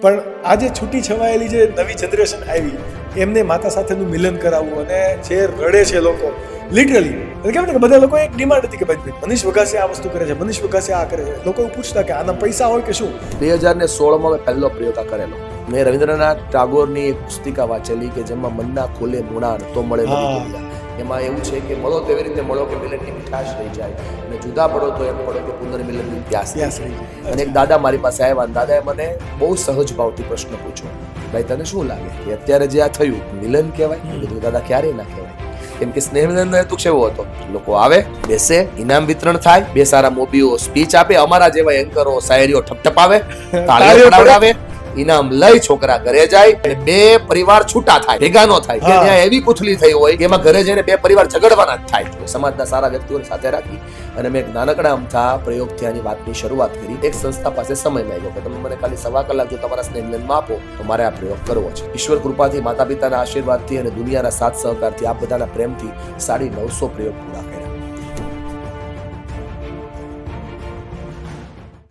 પણ આજે છૂટી છવાયેલી જે નવી જનરેશન આવી એમને માતા સાથેનું મિલન કરાવવું, અને જે રડે છે લોકો લિટરલી, એટલે કહેવાય ને કે બધા લોકો એક ડિમાન્ડ હતી કે ભાઈ મનીષ વઘાસી આ વસ્તુ કરે છે, મનીષ વઘાસી આ કરે છે. લોકો એવું પૂછતા કે આના પૈસા હોય કે શું. 2016 મેં પહેલો પ્રયોગ કરેલો. મેં રવિન્દ્રનાથ ટાગોરની એક પુસ્તિકા વાંચેલી કે જેમાં મનના ખોલે મૂણાણ તો મળે નવી દુનિયા. એમાં એવું છે કે મળો તેવી રીતે મળો કે મિલનની મીઠાશ રહી જાય, અને જુદા પડો તો એમ પડો કે પુનર્મિલનની પ્યાસ રહી જાય. અને એક દાદા મારી પાસે આવ્યા, અને દાદાએ મને બહુ સહજ ભાવથી પ્રશ્ન પૂછ્યો, ભાઈ તને શું લાગે કે અત્યારે જે આ થયું મિલન કહેવાય? મેં કીધું દાદા ક્યારેય ના કહેવાય. કેમ કે સ્નેહ મિલનનો હેતુ કેવો હતો? લોકો આવે, બેસે, ઇનામ વિતરણ થાય, બે સારા મોભીઓ સ્પીચ આપે, અમારા જેવા એન્કરો શાયરીઓ ઠપઠપાવે, તાળીઓ પડાવે, ઇનામ લઈ છોકરા ઘરે જાય, અને બે પરિવાર છૂટા થાય, ભેગા નો થાય. કે ત્યાં એવી કુથલી થઈ હોય કે એમાં ઘરે જઈને બે પરિવાર ઝઘડવાના જ થાય. સમાજના સારા વ્યક્તિઓને સાથે રાખી અને મેં એક નાનકડા અમથા પ્રયોગથી આની વાતની શરૂઆત કરી. એક સંસ્થા પાસે સમય માંગ્યો કે તમે મને ખાલી 1.25 કલાક જો તમારા સ્નેહ મિલનમાં આપો તો મારે આ પ્રયોગ કરવો છે. ઈશ્વર કૃપાથી, માતા પિતાના આશીર્વાદથી અને દુનિયાના સાથ સહકારથી, આપ બધાના પ્રેમથી 950 પ્રયોગ પૂરા